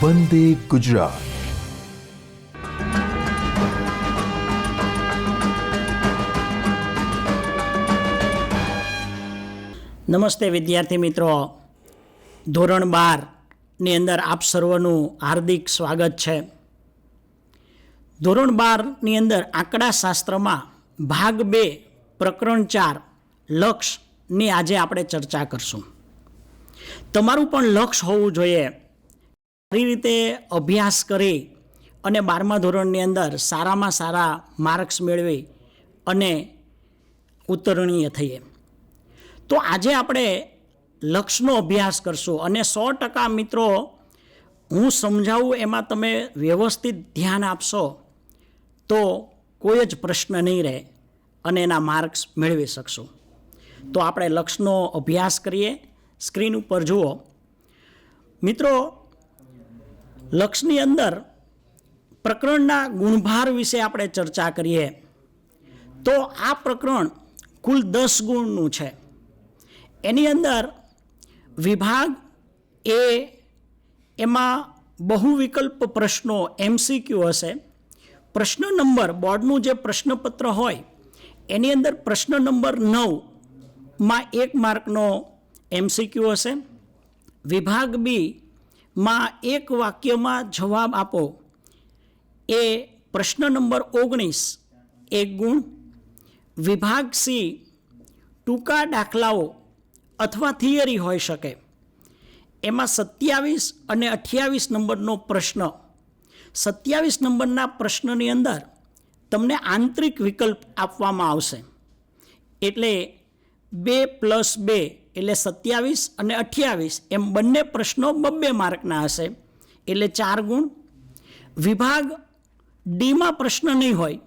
વંદે ગુજરાત. નમસ્તે વિદ્યાર્થી મિત્રો, ધોરણ 12ની અંદર આપ સર્વનું હાર્દિક સ્વાગત છે. ધોરણ 12ની અંદર આંકડાશાસ્ત્રમાં ભાગ 2 પ્રકરણ 4 લક્ષની આજે આપણે ચર્ચા કરશું. તમારું પણ લક્ષ હોવું જોઈએ. સારી રીતે અભ્યાસ કરી અને 12મા ધોરણની અંદર સારામાં સારા માર્ક્સ મેળવી અને ઉત્તીર્ણ થઈએ. તો આજે આપણે લક્ષનો અભ્યાસ કરશું અને 100% મિત્રો હું સમજાવું એમાં તમે વ્યવસ્થિત ધ્યાન આપશો તો કોઈ જ પ્રશ્ન નહીં રહે અને એના માર્ક્સ મેળવી શકશો. તો આપણે લક્ષનો અભ્યાસ કરીએ. સ્ક્રીન ઉપર જુઓ મિત્રો, લક્ષની અંદર પ્રકરણના ગુણભાર વિશે આપણે ચર્ચા કરીએ તો આ પ્રકરણ કુલ 10 ગુણનું છે. એની અંદર વિભાગ એ એમાં બહુ વિકલ્પ પ્રશ્નો MCQ હશે. પ્રશ્ન નંબર બોર્ડનું જે પ્રશ્નપત્ર હોય એની અંદર પ્રશ્ન નંબર 9માં 1 માર્કનો MCQ હશે. વિભાગ બીમાં 1 વાક્યમાં જવાબ આપો એ પ્રશ્ન નંબર 19 1 ગુણ. વિભાગ સી ટૂંકા દાખલાઓ અથવા થિયરી હોઈ શકે, એમાં 27 અને 28 નંબરનો પ્રશ્ન. 27 નંબરના પ્રશ્નની અંદર તમને આંતરિક વિકલ્પ આપવામાં આવશે, એટલે 2 + 2 એટલે 27 અને 28 એમ બંને પ્રશ્નો 2 માર્કના હશે, એટલે 4 ગુણ. વિભાગ ડીમાં પ્રશ્ન નહીં હોય.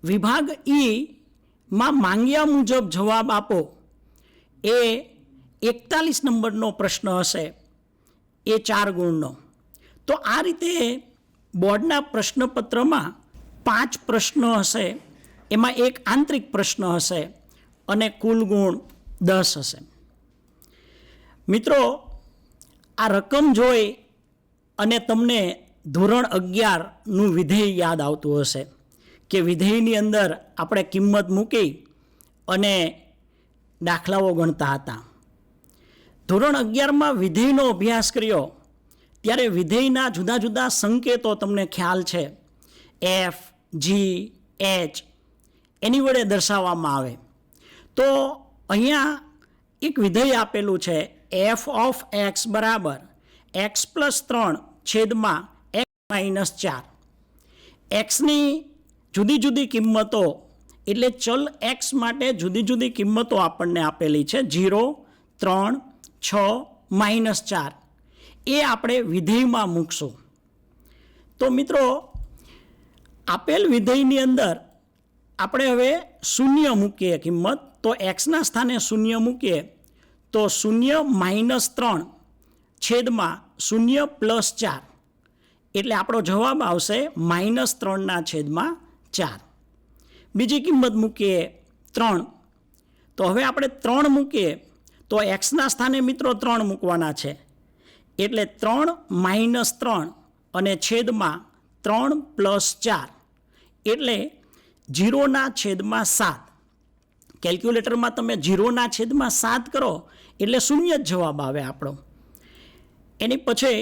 વિભાગ ઈમાં માંગ્યા મુજબ જવાબ આપો એ 41 નંબરનો પ્રશ્ન હશે, એ 4 ગુણનો. તો આ રીતે બોર્ડના પ્રશ્નપત્રમાં 5 પ્રશ્નો હશે, એમાં 1 આંતરિક પ્રશ્ન હશે અને કુલ ગુણ 10 હશે. મિત્રો, આ રકમ જોઈ અને તમને ધોરણ 11નું વિધેય યાદ આવતું હશે કે વિધેયની અંદર આપણે કિંમત મૂકી અને દાખલાઓ ગણતા હતા. ધોરણ 11માં વિધેયનો અભ્યાસ કર્યો ત્યારે વિધેયના જુદા જુદા સંકેતો તમને ખ્યાલ છે. F, G, H એની વડે દર્શાવવામાં આવે. તો અહીંયા એક વિધેય આપેલું છે f of x બરાબર x + 3 છેદમાં x - 4. એક્સની જુદી જુદી કિંમતો એટલે ચલ x માટે જુદી જુદી કિંમતો આપણને આપેલી છે, 0, 3, 6, -4. એ આપણે વિધેયમાં મૂકશું. તો મિત્રો, આપેલ વિધેયની અંદર આપણે હવે શૂન્ય મૂકીએ કિંમત, તો એક્સના સ્થાને શૂન્ય મૂકીએ તો 0 - 3 છેદમાં 0 + 4 એટલે આપણો જવાબ આવશે -3/4. બીજી કિંમત મૂકીએ 3, તો હવે આપણે 3 મૂકીએ તો એક્સના સ્થાને મિત્રો 3 મૂકવાના છે, એટલે 3 - 3 અને છેદમાં 3 + 4 એટલે 0/7. કેલ્ક્યુલેટરમાં તમે 0/7 કરો એટલે શૂન્ય જ જવાબ આવે આપણો. એની પછી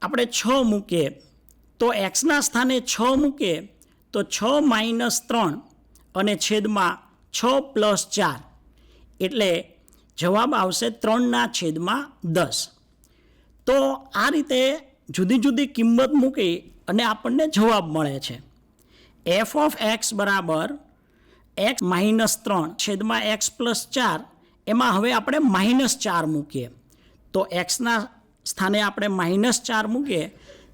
આપણે 6 મૂકીએ તો એક્સના સ્થાને 6 મૂકીએ તો 6 - 3 અને છેદમાં 6 + 4 એટલે જવાબ આવશે 3/10. તો આ રીતે જુદી જુદી કિંમત મૂકી અને આપણને જવાબ મળે છે. f of x બરાબર x - 3 છેદમાં x + 4 એમાં હવે આપણે -4 મૂકીએ તો એક્સના સ્થાને આપણે -4 મૂકીએ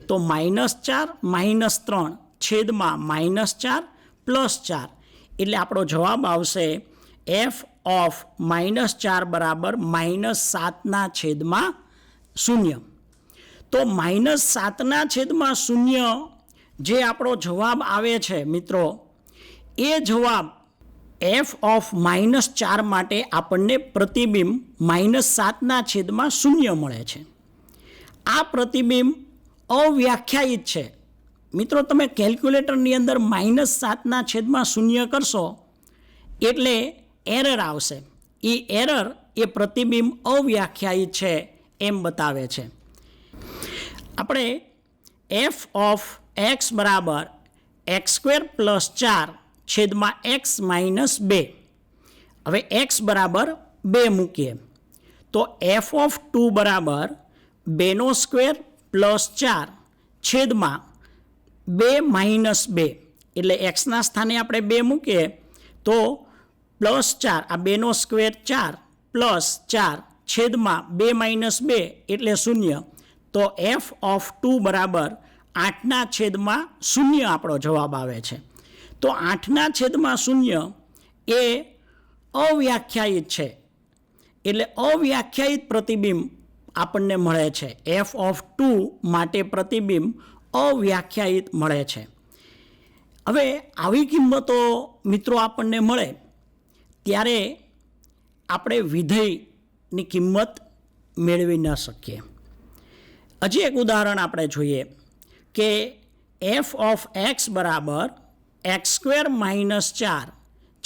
તો -4 - 3 છેદમાં -4 + 4 એટલે આપણો જવાબ આવશે f of -4 બરાબર -7/0. તો -7/0 જે આપણો જવાબ આવે છે મિત્રો, એ જવાબ f of -4 માટે આપણને પ્રતિબિંબ -7/0 મળે છે. આ પ્રતિબિંબ અવ્યાખ્યાયિત છે. મિત્રો, તમે કેલ્ક્યુલેટરની અંદર -7/0 કરશો એટલે એરર આવશે. એ એરર એ પ્રતિબિંબ અવ્યાખ્યાયિત છે એમ બતાવે છે. આપણે એફ ઓફ એક્સ બરાબર x² + 4/x-2. હવે x બરાબર 2 મૂકીએ તો એફ ઓફ 2 બરાબર 2² + 4/2 એટલે એક્સના સ્થાને આપણે 2 મૂકીએ તો +4, આ 2² 4 + 4/2 એટલે 0. તો એફ ઓફ 2 બરાબર 8/0 આપણો જવાબ આવે છે. તો 8/0 એ અવ્યાખ્યાયિત છે, એટલે અવ્યાખ્યાયિત પ્રતિબિંબ આપણને મળે છે. એફ ઓફ 2 માટે પ્રતિબિંબ અવ્યાખ્યાયિત મળે છે. હવે આવી કિંમતો મિત્રો આપણને મળે ત્યારે આપણે વિધેયની કિંમત મેળવી ન શકીએ. હજી એક ઉદાહરણ આપણે જોઈએ કે એફ ઓફ એક્સ બરાબર x² -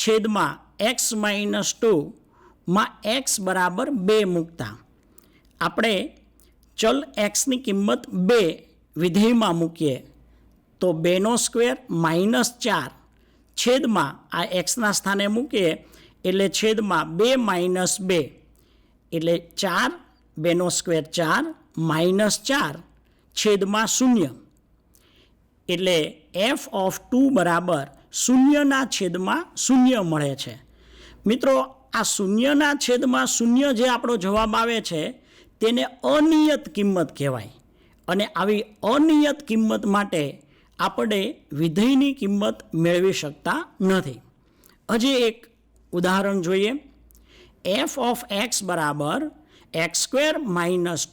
4/x-2 x બરાબર 2 મૂકતા આપણે ચલ xની કિંમત 2 વિધેયમાં મૂકીએ તો 2² - 4 આ xના સ્થાને મૂકીએ એટલે છેદમાં 2 - 2 એટલે 4, 2² 4 -4/0 એટલે એફ ઓફ 2 બરાબર 0/0 મળે છે. મિત્રો, આ 0/0 જે આપણો જવાબ આવે છે તેને અનિયત કિંમત કહેવાય, અને આવી અનિયત કિંમત માટે આપણે વિધેયની કિંમત મેળવી શકતા નથી. હજી એક ઉદાહરણ જોઈએ. એફ ઓફ એક્સ બરાબર x² -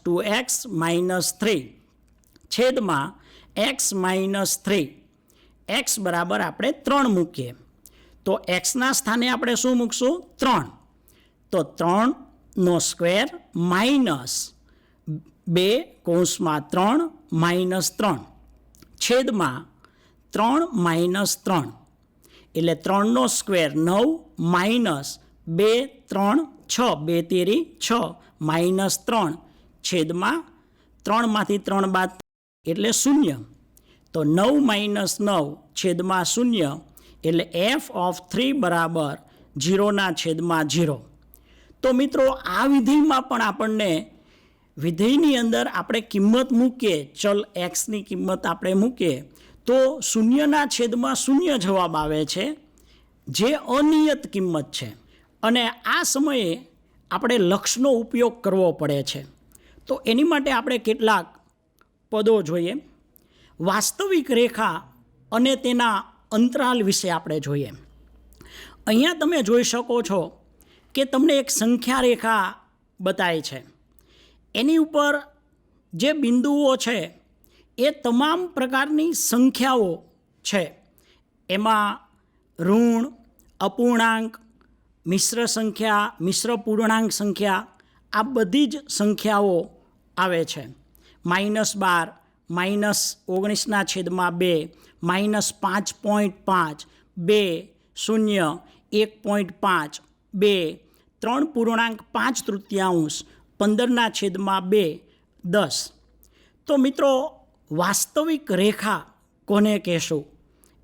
2x-3/x-3 x બરાબર આપણે 3 મૂકીએ તો એક્સના સ્થાને આપણે શું મૂકશું? 3. તો 3² - 2 છેદમાં 3 - 3 એટલે 3² 9 -2 3 6 2 તેરી 6 -3 છેદમાં 3માંથી 3 બાદ એટલે 0. તો 9 - 9 છેદમાં 0 એટલે એફ ઓફ 3 બરાબર 0/0. તો મિત્રો, આ વિધેયમાં પણ આપણને વિધેયની અંદર આપણે કિંમત મૂકીએ, ચલ એક્સની કિંમત આપણે મૂકીએ તો 0/0 જવાબ આવે છે, જે અનિયત કિંમત છે. અને આ સમયે આપણે લક્ષનો ઉપયોગ કરવો પડે છે. તો એની માટે આપણે કેટલાક પદો જોઈએ. વાસ્તવિક રેખા અને તેના અંતરાલ વિશે આપણે જોઈએ. અહીંયા તમે જોઈ શકો છો કે તમને એક સંખ્યા રેખા બતાય છે. એની ઉપર જે બિંદુઓ છે એ તમામ પ્રકારની સંખ્યાઓ છે. એમાં ઋણ, અપૂર્ણાંક, મિશ્ર સંખ્યા, મિશ્ર પૂર્ણાંક સંખ્યા, આ બધી જ સંખ્યાઓ આવે છે. -12, -19/2, -5.5, 2, 0, 1.5, 2, 3.5, 15/2, 10. તો મિત્રો, વાસ્તવિક રેખા કોને કહેશું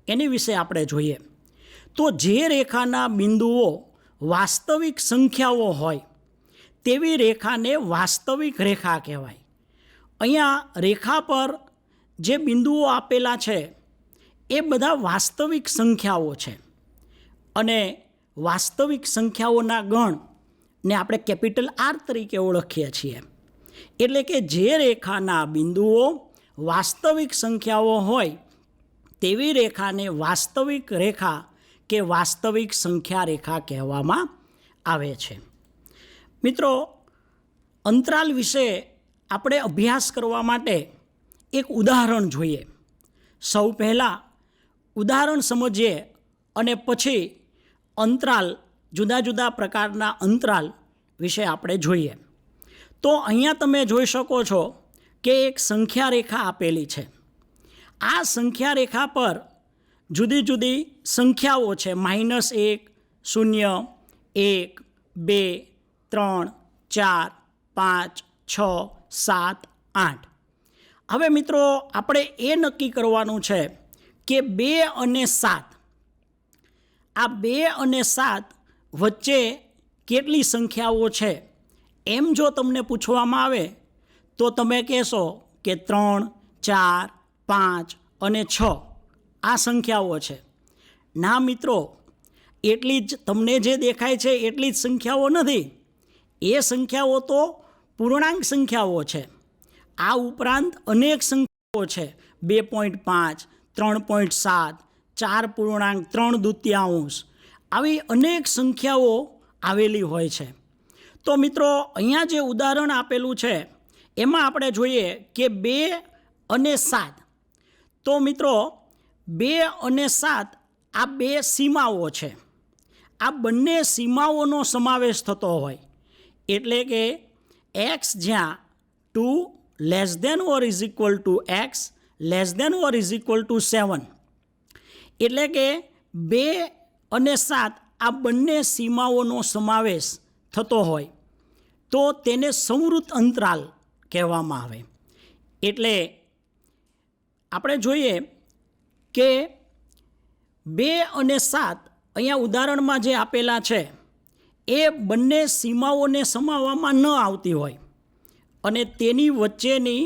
એની વિશે આપણે જોઈએ. તો જે રેખાના બિંદુઓ વાસ્તવિક સંખ્યાઓ હોય તેવી રેખાને વાસ્તવિક રેખા કહેવાય. અહીંયા રેખા પર જે બિંદુઓ આપેલા છે એ બધા વાસ્તવિક સંખ્યાઓ છે, અને વાસ્તવિક સંખ્યાઓના ગણને આપણે કેપિટલ R તરીકે ઓળખીએ છીએ. એટલે કે જે રેખાના બિંદુઓ વાસ્તવિક સંખ્યાઓ હોય તેવી રેખાને વાસ્તવિક રેખા કે વાસ્તવિક સંખ્યા રેખા કહેવામાં આવે છે. મિત્રો, અંતરાલ વિશે આપણે અભ્યાસ કરવા માટે એક ઉદાહરણ જોઈએ. સૌ પહેલાં ઉદાહરણ સમજીએ અને પછી અંતરાલ, જુદા જુદા પ્રકારના અંતરાલ વિશે આપણે જોઈએ. તો અહીંયા તમે જોઈ શકો છો કે એક સંખ્યા રેખા આપેલી છે. આ સંખ્યા રેખા પર જુદી જુદી સંખ્યાઓ છે. -1, 0, 1, 2, 3, 4, 5, 6, 7, 8. હવે મિત્રો આપણે એ નક્કી કરવાનું છે કે 2 અને 7, આ 2 અને 7 વચ્ચે કેટલી સંખ્યાઓ છે. એમ જો તમને પૂછવામાં આવે તો તમે કહેશો કે 3, 4, 5 અને 6 આ સંખ્યાઓ છે. ના મિત્રો, એટલી જ તમને જે દેખાય છે એટલી જ સંખ્યાઓ નથી. એ સંખ્યાઓ તો પૂર્ણાંક સંખ્યાઓ છે. આ ઉપરાંત અનેક સંખ્યાઓ છે. 2.5, 3.7, 4.3 આવી અનેક સંખ્યાઓ આવેલી હોય છે. તો મિત્રો અહીંયા જે ઉદાહરણ આપેલું છે એમાં આપણે જોઈએ કે 2 અને 7. તો મિત્રો 2 અને 7 આ 2 સીમાઓ છે. આ બંને સીમાઓનો સમાવેશ થતો હોય એટલે કે x જ્યાં 2 ≤ x ≤ 7, એટલે કે 2 અને 7 આ બંને સીમાઓનો સમાવેશ થતો હોય તો તેને સંવૃત અંતરાલ કહેવામાં આવે. એટલે આપણે જોઈએ કે 2 અને 7 અહીંયા ઉદાહરણમાં જે આપેલા છે એ બંને સીમાઓને સમાવવામાં ન આવતી હોય અને તેની વચ્ચેની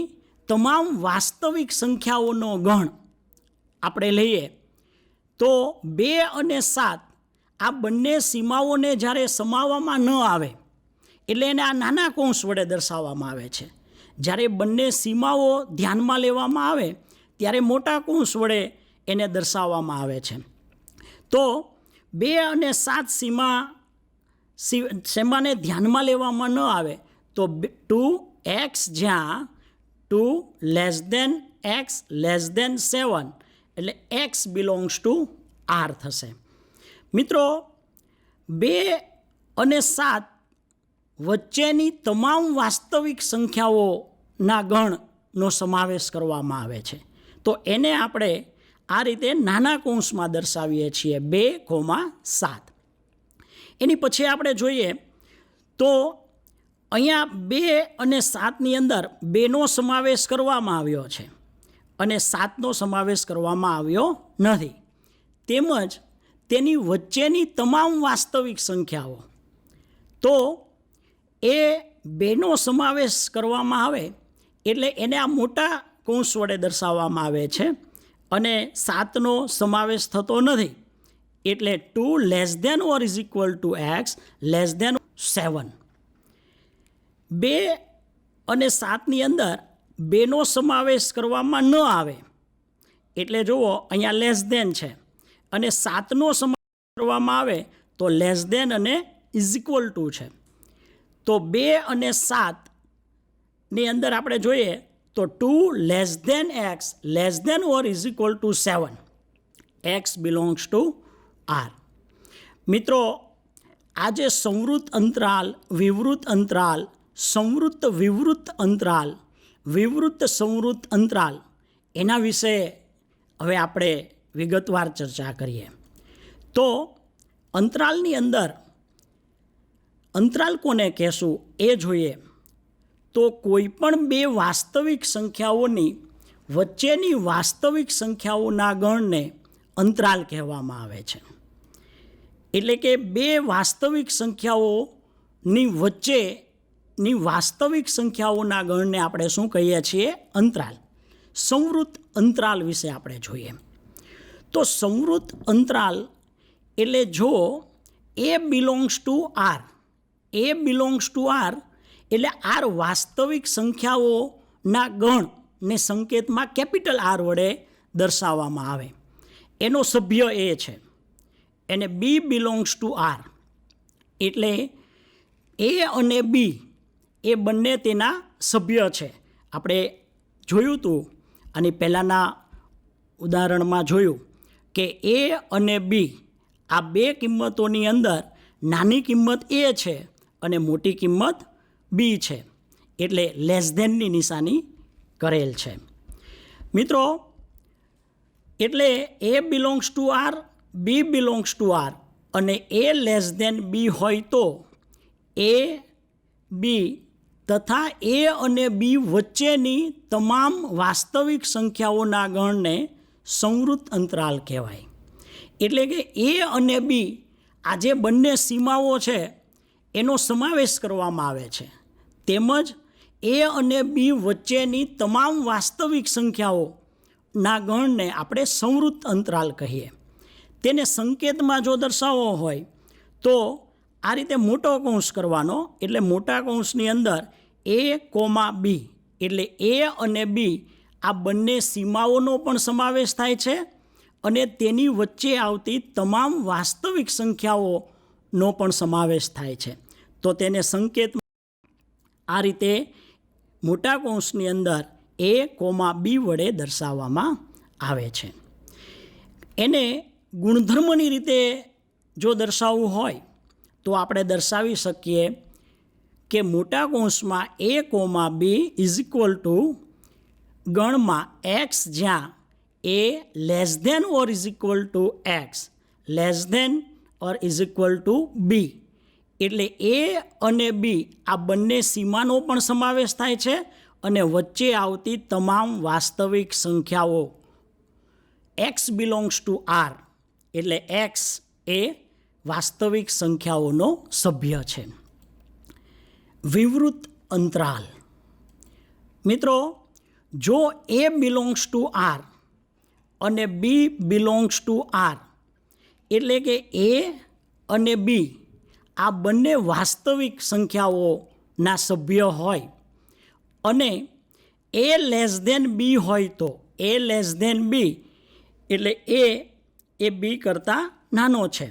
તમામ વાસ્તવિક સંખ્યાઓનો ગણ આપણે લઈએ તો 2 અને 7 આ બંને સીમાઓને જ્યારે સમાવવામાં ન આવે એટલે એને આ નાના કૌંસ વડે દર્શાવવામાં આવે છે. જ્યારે બંને સીમાઓ ધ્યાનમાં લેવામાં આવે ત્યારે મોટા કૌંસ વડે એને દર્શાવવામાં આવે છે. તો 2 અને 7 સીમાને ધ્યાનમાં લેવામાં ન આવે તો 2x જ્યાં 2 x <7 એટલે x belongs to R થશે. મિત્રો 2 અને 7 વચ્ચેની તમામ વાસ્તવિક સંખ્યાઓના ગણનો સમાવેશ કરવામાં આવે છે. તો એને આપણે આ રીતે નાના કૌંસમાં દર્શાવીએ છીએ 2,7. એની પછી આપણે જોઈએ તો અહીંયા 2 અને 7ની અંદર 2નો સમાવેશ કરવામાં આવ્યો છે અને 7નો સમાવેશ કરવામાં આવ્યો નથી. તેમજ તેની વચ્ચેની તમામ વાસ્તવિક સંખ્યાઓ તો એ 2નો સમાવેશ કરવામાં આવે એટલે એને આ મોટા કૌંસ વડે દર્શાવવામાં આવે છે અને 7નો સમાવેશ થતો નથી એટલે 2 < x <7. 2 અને 7ની અંદર 2નો સમાવેશ કરવામાં ન આવે એટલે જુઓ અહીંયા લેસ ધેન છે અને 7નો સમાવેશ કરવામાં આવે તો લેસ ધેન અને ઇઝ ઇક્વલ ટુ છે. તો 2 અને 7ની અંદર આપણે જોઈએ તો 2 < x < 7. x belongs to R. મિત્રો આ જે સંવૃત અંતરાલ, વિવૃત અંતરાલ, સંવૃત વિવૃત અંતરાલ, વિવૃત સંવૃત અંતરાલ એના વિશે હવે આપણે વિગતવાર ચર્ચા કરીએ. તો અંતરાલની અંદર અંતરાલ કોને કહેશું એ જોઈએ તો કોઈ પણ 2 વાસ્તવિક સંખ્યાઓની વચ્ચેની વાસ્તવિક સંખ્યાઓના ગણને અંતરાલ કહેવામાં આવે છે. એટલે કે 2 વાસ્તવિક સંખ્યાઓની વચ્ચેની વાસ્તવિક સંખ્યાઓના ગણને આપણે શું કહીએ છીએ? અંતરાલ. સંવૃત અંતરાલ વિશે આપણે જોઈએ તો સંવૃત અંતરાલ એટલે જો A belongs to R, A belongs to R એટલે R વાસ્તવિક સંખ્યાઓના ગણને સંકેતમાં કેપિટલ R વડે દર્શાવવામાં આવે. એનો સભ્ય A છે એને B belongs to R એટલે A અને B એ બંને તેના સભ્ય છે. આપણે જોયું હતું અને પહેલાંના ઉદાહરણમાં જોયું કે A અને B આ 2 કિંમતોની અંદર નાની કિંમત A છે અને મોટી કિંમત B છે એટલે લેસ ધેનની નિશાની કરેલ છે. મિત્રો, એટલે a belongs to R, B belongs to R અને એ લેસ દેન બી હોય તો એ, બી તથા એ અને બી વચ્ચેની તમામ વાસ્તવિક સંખ્યાઓના ગણને સંવૃત્ત અંતરાલ કહેવાય. એટલે કે એ અને બી આ જે બંને સીમાઓ છે એનો સમાવેશ કરવામાં આવે છે, તેમજ એ અને બી વચ્ચેની તમામ વાસ્તવિક સંખ્યાઓના ગણને આપણે સંવૃત્ત અંતરાલ કહીએ. તેને સંકેતમાં જો દર્શાવવો હોય તો આ રીતે મોટો કૌંસ કરવાનો, એટલે મોટા કૌંસની અંદર એ કોમા બી, એટલે એ અને બી આ બંને સીમાઓનો પણ સમાવેશ થાય છે અને તેની વચ્ચે આવતી તમામ વાસ્તવિક સંખ્યાઓનો પણ સમાવેશ થાય છે. તો તેને સંકેત આ રીતે મોટા કૌંસની અંદર એ કોમા બી વડે દર્શાવવામાં આવે છે. એને ગુણધર્મની રીતે જો દર્શાવવું હોય તો આપણે દર્શાવી શકીએ કે મોટા કૌંસમાં a comma b is equal to ગણમાં એક્સ, જ્યાં a less than or is equal to x, less than or is equal to b. એટલે એ અને બી આ બંને સીમાનો પણ સમાવેશ થાય છે અને વચ્ચે આવતી તમામ વાસ્તવિક સંખ્યાઓ એક્સ બિલોંગ્સ ટુ આર, એટલે એક્સ એ વાસ્તવિક સંખ્યાઓનો સભ્ય છે. વિવૃત અંતરાલ. મિત્રો, જો એ બિલોંગ્સ ટુ આર અને બી બિલોંગ્સ ટુ આર, એટલે કે એ અને બી આ બંને વાસ્તવિક સંખ્યાઓના સભ્ય હોય અને એ લેસ દેન બી હોય તો એ લેસ દેન બી, એટલે એ બી કરતાં નાનો છે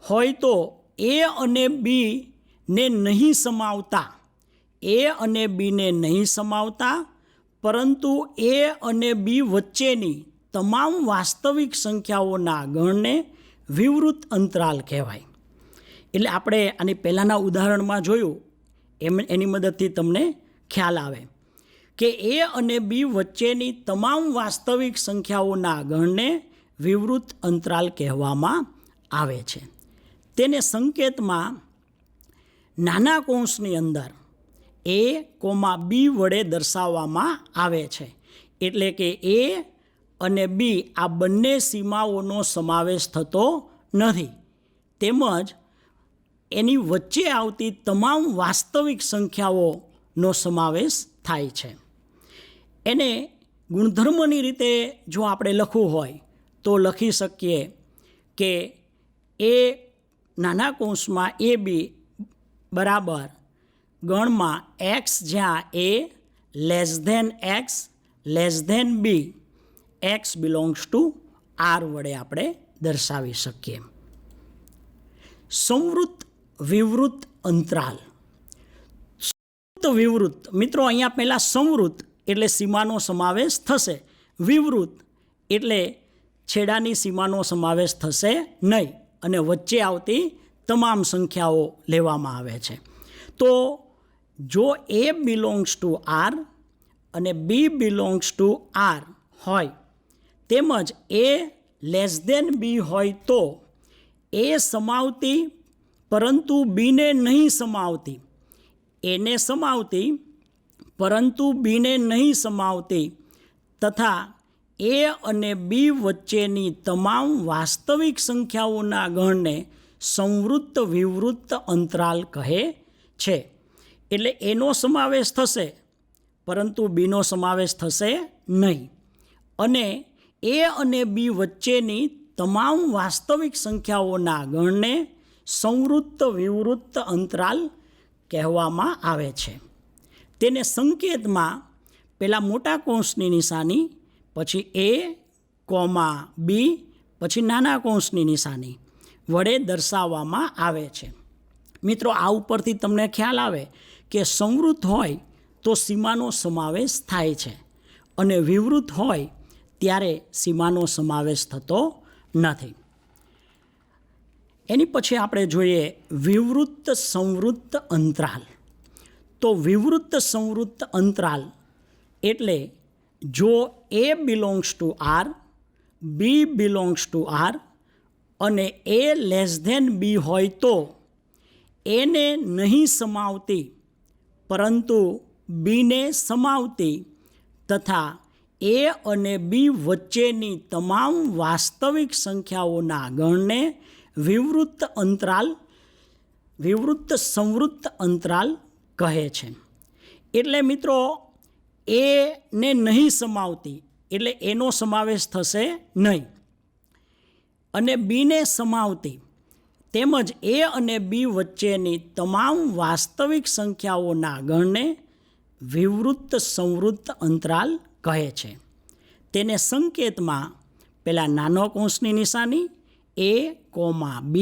હોય તો એ અને બી ને નહીં સમાવતા, એ અને બીને નહીં સમાવતા, પરંતુ એ અને બી વચ્ચેની તમામ વાસ્તવિક સંખ્યાઓના ગણને વિવૃત અંતરાલ કહેવાય. એટલે આપણે આની પહેલાંના ઉદાહરણમાં જોયું એની મદદથી તમને ખ્યાલ આવે કે એ અને બી વચ્ચેની તમામ વાસ્તવિક સંખ્યાઓના ગણને વિવૃત અંતરાલ કહેવામાં આવે છે. તેને સંકેતમાં નાના કૌંસની અંદર એ કોમા બી વડે દર્શાવવામાં આવે છે. એટલે કે એ અને બી આ બંને સીમાઓનો સમાવેશ થતો નથી, તેમજ એની વચ્ચે આવતી તમામ વાસ્તવિક સંખ્યાઓનો સમાવેશ થાય છે. એને ગુણધર્મની રીતે જો આપણે લખવું હોય તો લખી શકીએ કે એ નાના કૌંસમાં એ બી બરાબર ગણમાં એક્સ, જ્યાં a less than x, less than b, x belongs to R વડે આપણે દર્શાવી શકીએ. સંવૃત્ત વિવૃત અંતરાલ. વિવૃત, મિત્રો અહીંયા પહેલાં સંવૃત્ત એટલે સીમાનો સમાવેશ થશે, વિવૃત એટલે છેડાની સીમાનો સમાવેશ થશે નહીં અને વચ્ચે આવતી તમામ સંખ્યાઓ લેવામાં આવે છે. તો જો એ બિલોંગ્સ ટુ આર અને બી બિલોંગ્સ ટુ આર હોય, તેમજ એ લેસ દેન બી હોય તો એ સમાવતી પરંતુ બીને નહીં સમાવતી, એને સમાવતી પરંતુ બીને નહીં સમાવતી તથા એ અને બી વચ્ચેની તમામ વાસ્તવિક સંખ્યાઓના ગણને સંવૃત્ત વિવૃત્ત અંતરાલ કહે છે. એટલે એનો સમાવેશ થશે પરંતુ બીનો સમાવેશ થશે નહીં અને એ અને બી વચ્ચેની તમામ વાસ્તવિક સંખ્યાઓના ગણને સંવૃત્ત વિવૃત્ત અંતરાલ કહેવામાં આવે છે. તેને સંકેતમાં પહેલાં મોટા કૌંસની નિશાની, પછી એ કોમા બી, પછી નાના કૌંસની નિશાની વડે દર્શાવવામાં આવે છે. મિત્રો, આ ઉપરથી તમને ખ્યાલ આવે કે સંવૃત્ત હોય તો સીમાનો સમાવેશ થાય છે અને વિવૃત હોય ત્યારે સીમાનો સમાવેશ થતો નથી. એની પછી આપણે જોઈએ વિવૃત્ત સંવૃત્ત અંતરાલ. તો વિવૃત્ત સંવૃત્ત અંતરાલ એટલે જો A belongs to R, B belongs to R અને A લેસ ધેન B હોય તો એને નહીં સમાવતી પરંતુ બીને સમાવતી તથા A અને B વચ્ચેની તમામ વાસ્તવિક સંખ્યાઓના ગણને વિવૃત્ત સંવૃત્ત અંતરાલ કહે છે. એટલે મિત્રો એને નહીં સમાવતી એટલે એનો સમાવેશ થશે નહીં, અને બીને સમાવતી તેમજ A અને B વચ્ચેની તમામ વાસ્તવિક સંખ્યાઓના ગણને વિવૃત્ત સંવૃત્ત અંતરાલ કહે છે. તેને સંકેતમાં પહેલાં નાનો કૌંસની નિશાની A, B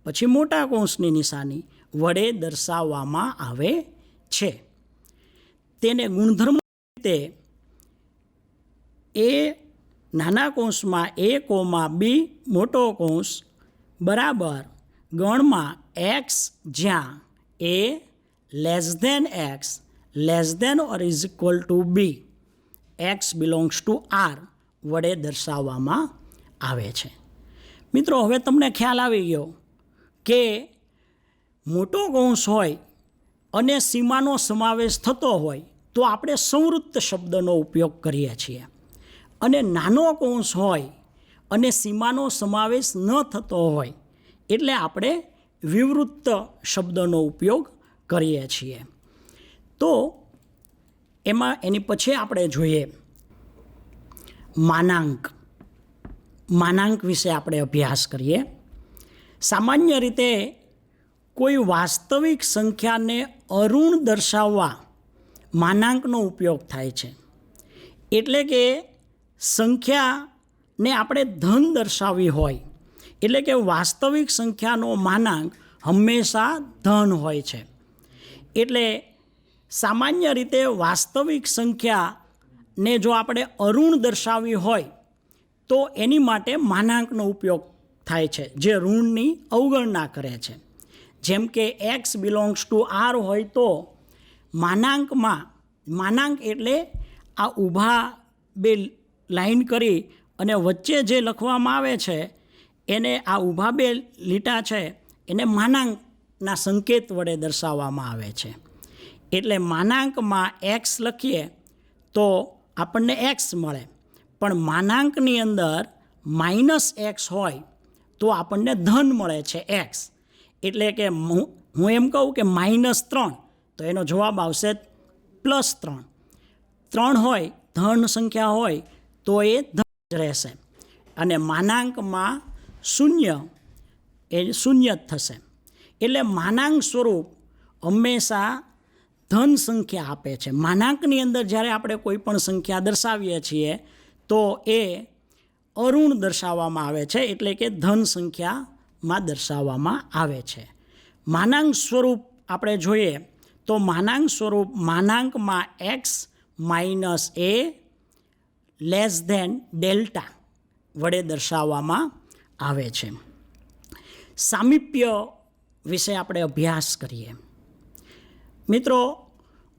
પછી મોટા કૌંસની નિશાની વડે દર્શાવવામાં આવે છે. તેને ગુણધર્મ રીતે A નાના કૌંસમાં A, B મોટો કૌંસ બરાબર ગણમાં x જ્યાં A less than x less than or is equal to B x belongs to R વડે દર્શાવવામાં આવે છે. મિત્રો હવે તમને ખ્યાલ આવી ગયો કે મોટો કૌંસ હોય અને સીમાનો સમાવેશ થતો હોય તો આપણે સંવૃત્ત શબ્દનો ઉપયોગ કરીએ છીએ, અને નાનો કૌંસ હોય અને સીમાનો સમાવેશ ન થતો હોય એટલે આપણે વિવૃત્ત શબ્દનો ઉપયોગ કરીએ છીએ. તો એની પછી આપણે જોઈએ માનાંક વિશે આપણે અભ્યાસ કરીએ. સામાન્ય રીતે કોઈ વાસ્તવિક સંખ્યાને અઋણ દર્શાવવા માનાંકનો ઉપયોગ થાય છે. એટલે કે સંખ્યાને આપણે ધન દર્શાવવી હોય એટલે કે વાસ્તવિક સંખ્યાનો માનાંક હંમેશા ધન હોય છે. એટલે સામાન્ય રીતે વાસ્તવિક સંખ્યાને જો આપણે અઋણ દર્શાવવી હોય તો એની માટે માનાંકનો ઉપયોગ થાય છે જે ઋણની અવગણના કરે છે. જેમ કે x બિલોંગ્સ ટુ R હોય તો માનાંક એટલે આ ઊભા બે લાઈન કરી અને વચ્ચે જે લખવામાં આવે છે એને આ ઊભા બે લીટા છે એને માનાંકના સંકેત વડે દર્શાવવામાં આવે છે. એટલે માનાંકમાં x લખીએ તો આપણને x મળે, પણ માનાંકની અંદર -x હોય તો આપણને ધન મળે છે x. એટલે કે હું એમ કહું કે -3 તો એનો જવાબ આવશે +3. 3 હોય ધન સંખ્યા હોય તો એ ધન જ રહેશે, અને માનાંકમાં 0 એ 0 જ થશે. એટલે માનાંક સ્વરૂપ હંમેશા ધન સંખ્યા આપે છે. માનાંકની અંદર જ્યારે આપણે કોઈ પણ સંખ્યા દર્શાવીએ છીએ તો એ અઋણ દર્શાવવામાં આવે છે, એટલે કે ધન સંખ્યામાં દર્શાવવામાં આવે છે. માનાંક સ્વરૂપ આપણે જોઈએ તો માનાંક સ્વરૂપ માનાંકમાં x - a less than delta વડે દર્શાવવામાં આવે છે. સામીપ્ય વિશે આપણે અભ્યાસ કરીએ. મિત્રો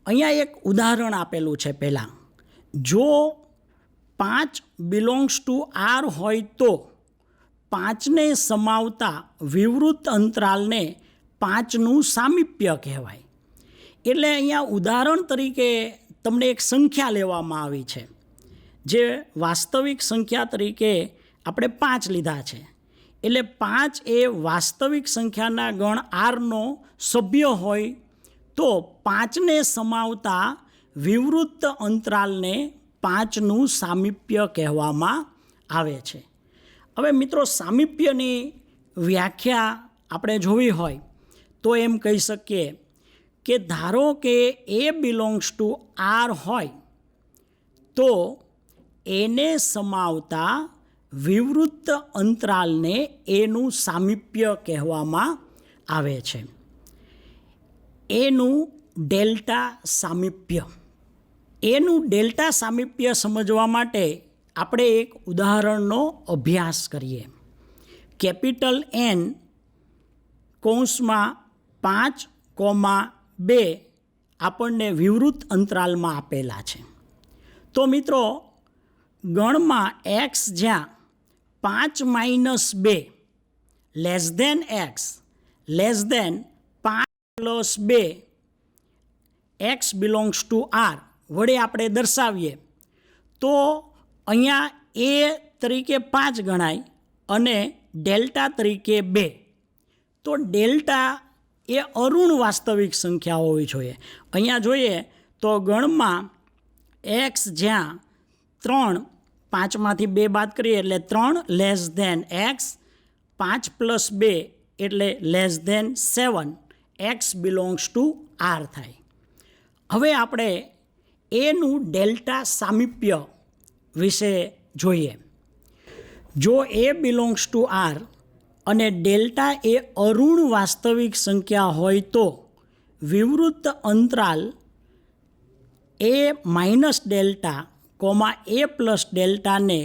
અહીંયા એક ઉદાહરણ આપેલું છે. પહેલાં જો 5 બિલોંગ્સ ટુ R હોય તો 5ને સમાવતા વિવૃત્ત અંતરાલને 5નું સામીપ્ય કહેવાય. એટલે અહીંયા ઉદાહરણ તરીકે તમને એક સંખ્યા લેવામાં આવી છે, જે વાસ્તવિક સંખ્યા તરીકે આપણે 5 લીધા છે. એટલે 5 એ વાસ્તવિક સંખ્યાના ગણ Rનો સભ્ય હોય તો 5ને સમાવતા વિવૃત્ત અંતરાલને 5નું સામીપ્ય કહેવામાં આવે છે. હવે મિત્રો સામીપ્યની વ્યાખ્યા આપણે જોવી હોય તો એમ કહી શકીએ કે ધારો કે A બિલોંગ્સ ટુ R હોય તો એને સમાવતા વિવૃત્ત અંતરાલને એનું સામીપ્ય કહેવામાં આવે છે. એનું ડેલ્ટા સામીપ્ય. એનું ડેલ્ટા સામીપ્ય સમજવા માટે આપણે એક ઉદાહરણનો અભ્યાસ કરીએ. કેપિટલ N કૌંસમાં 5,2 આપણને વિવૃત્ત અંતરાલમાં આપેલા છે. તો મિત્રો ગણમાં એક્સ જ્યાં 5 - 2 less than x less than 5 + 2 x belongs to R વડે આપણે દર્શાવીએ તો અહીંયા એ તરીકે 5 ગણાય અને ડેલ્ટા તરીકે 2. તો ડેલ્ટા એ અરુણ વાસ્તવિક સંખ્યા હોવી જોઈએ. અહીંયા જોઈએ તો ગણમાં એક્સ જ્યાં 3, 5માંથી 2 બાદ કરીએ એટલે 3 લેસ ધેન એક્સ, 5 + 2 એટલે less than 7, x belongs to R થાય. હવે આપણે એનું ડેલ્ટા સામીપ્ય વિશે જોઈએ. જો એ બિલોંગ્સ ટુ આર અને ડેલ્ટા એ અરુણ વાસ્તવિક સંખ્યા હોય તો વિવૃત અંતરાલ a minus delta comma a plus ડેલ્ટાને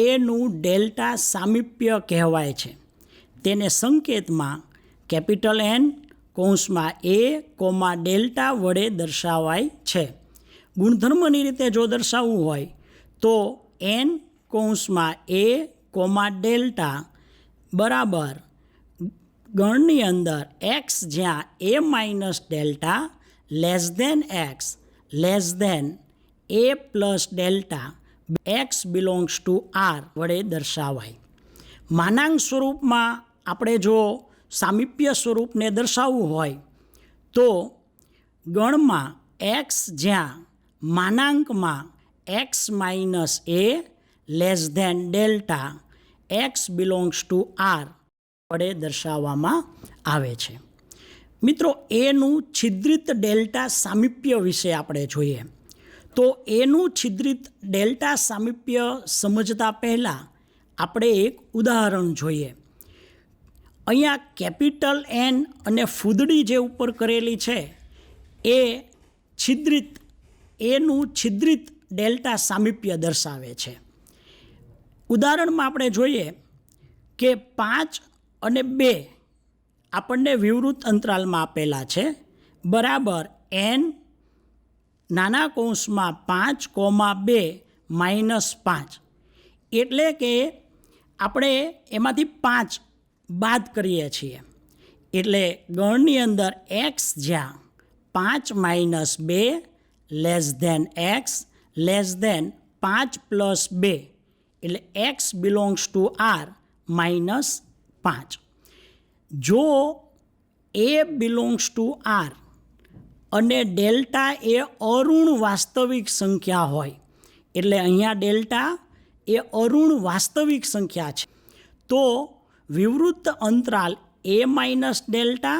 એનું ડેલ્ટા સામીપ્ય કહેવાય છે. તેને સંકેતમાં કેપિટલ એન કૌંસમાં એ કોમા ડેલ્ટા વડે દર્શાવાય છે. ગુણધર્મની રીતે જો દર્શાવવું હોય તો એન કૌંસમાં એ કોમા ડેલ્ટા બરાબર ગણની અંદર એક્સ જ્યાં a minus delta less than x less than a plus delta x belongs to R વડે દર્શાવાય. માનાંક સ્વરૂપમાં આપણે જો સામીપ્ય સ્વરૂપને દર્શાવવું હોય તો ગણમાં એક્સ જ્યાં માનાંકમાં x minus a less than delta x belongs to R વડે દર્શાવવામાં આવે છે. મિત્રો એનું છિદ્રિત ડેલ્ટા સામીપ્ય વિશે આપણે જોઈએ તો એનું છિદ્રિત ડેલ્ટા સામીપ્ય સમજતા પહેલાં આપણે એક ઉદાહરણ જોઈએ. અહીંયા કેપિટલ એન અને ફૂદડી જે ઉપર કરેલી છે એ છિદ્રિત એનું છિદ્રિત ડેલ્ટા સામીપ્ય દર્શાવે છે. ઉદાહરણમાં આપણે જોઈએ કે 5 અને 2 આપણને વિવૃત અંતરાલમાં આપેલા છે બરાબર એન નાના કૌંસમાં 5, 2 -5 એટલે કે આપણે એમાંથી 5 બાદ કરીએ છીએ એટલે ગણની અંદર એક્સ જ્યાં 5 - 2 less than x less than 5 + 2 એટલે એક્સ બિલોંગ્સ ટુ આર -5. જો એ બિલોંગ્સ ટુ આર અને ડેલ્ટા એ અરુણ વાસ્તવિક સંખ્યા હોય એટલે અહીંયા ડેલ્ટા એ અરુણ વાસ્તવિક સંખ્યા છે તો વિવૃત અંતરાલ a minus delta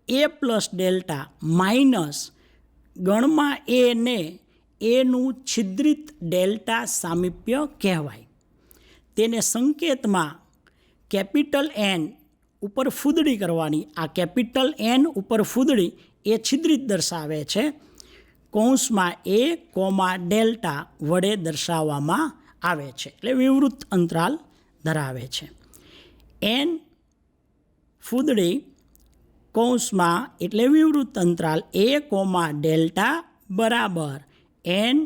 A plus delta minus ગણમાં એને એનું છિદ્રિત ડેલ્ટા સામીપ્ય કહેવાય. તેને સંકેતમાં કેપિટલ એન ઉપર ફૂદડી કરવાની. આ કેપિટલ એન ઉપર ફૂદડી એ છિદ્રિત દર્શાવે છે. કૌંસમાં એ કોમા ડેલ્ટા વડે દર્શાવવામાં આવે છે એટલે વિવૃત અંતરાલ ધરાવે છે. એન ફૂદડી કૌંસમાં એટલે વિવૃત અંતરાલ એ કોમા ડેલ્ટા બરાબર એન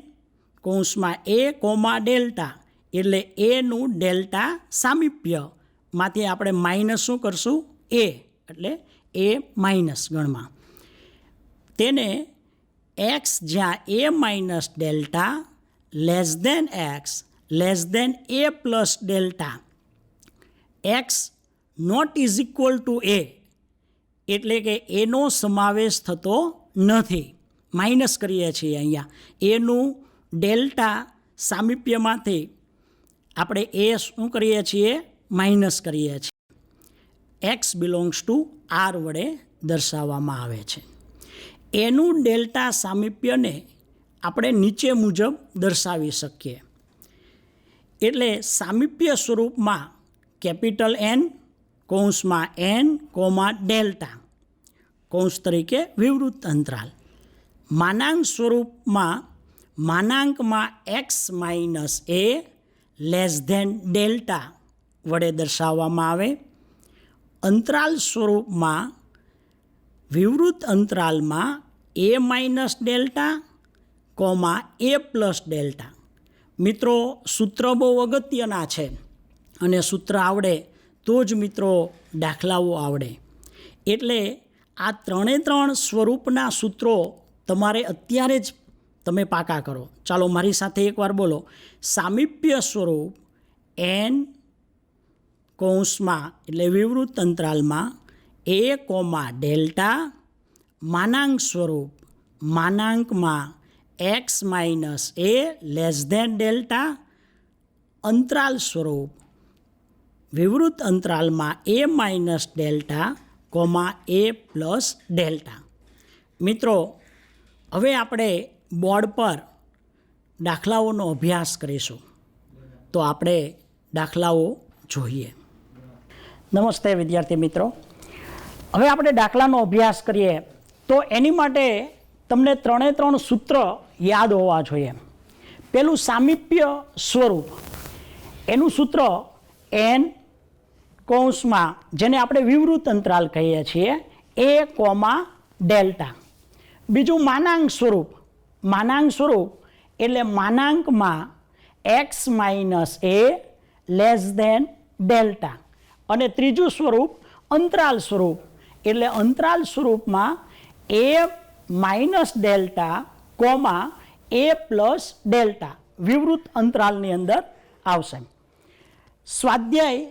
કૌંસમાં એ કોમા ડેલ્ટા એટલે એનું ડેલ્ટા સામીપ્યમાંથી આપણે માઇનસ શું કરશું એ એટલે એ માઇનસ ગણમાં તેને એક્સ જ્યાં a minus delta less than x less than a plus delta x not is equal to a એટલે કે એનો સમાવેશ થતો નથી. માઇનસ કરીએ છીએ અહીંયા એનું ડેલ્ટા સામીપ્યમાંથી આપણે એ શું કરીએ છીએ માઇનસ કરીએ છીએ. એક્સ બિલોંગ્સ ટુ આર વડે દર્શાવવામાં આવે છે. એનું ડેલ્ટા સામીપ્યને આપણે નીચે મુજબ દર્શાવી શકીએ. એટલે સામીપ્ય સ્વરૂપમાં કેપિટલ એન કૌંસમાં એન કોમા ડેલ્ટા કૌંસ તરીકે વિવૃત અંતરાલ. માનાંક સ્વરૂપમાં માનાંકમાં x minus a less than delta વડે દર્શાવવામાં આવે. અંતરાલ સ્વરૂપમાં વિવૃત અંતરાલમાં a minus delta comma a plus delta મિત્રો સૂત્ર બહુ અગત્યના છે અને સૂત્ર આવડે તો જ મિત્રો દાખલાઓ આવડે. એટલે આ 3 સ્વરૂપના સૂત્રો તમારે અત્યારે જ તમે પાકા કરો. ચાલો મારી સાથે એકવાર બોલો. સામીપ્ય સ્વરૂપ n કૌંસમાં એટલે વિવૃત અંતરાલમાં a, ડેલ્ટા માનાંક સ્વરૂપ માનાંકમાં x minus a less than delta અંતરાલ સ્વરૂપ વિવૃત અંતરાલમાં a minus delta a plus delta. મિત્રો હવે આપણે બોર્ડ પર દાખલાઓનો અભ્યાસ કરીશું. તો આપણે દાખલાઓ જોઈએ. નમસ્તે વિદ્યાર્થી મિત્રો. હવે આપણે દાખલાનો અભ્યાસ કરીએ તો એની માટે તમને 3 સૂત્ર યાદ હોવા જોઈએ. પેલું સામીપ્ય સ્વરૂપ, એનું સૂત્ર n કૌંસમાં જેને આપણે વિવૃત અંતરાલ કહીએ છીએ a, ડેલ્ટા. બીજું માનાંક સ્વરૂપ એટલે માનાંકમાં x minus a less than delta. અને ત્રીજું સ્વરૂપ અંતરાલ સ્વરૂપ એટલે અંતરાલ સ્વરૂપમાં a minus delta a plus delta વિવૃત અંતરાલની અંદર આવશે. સ્વાધ્યાય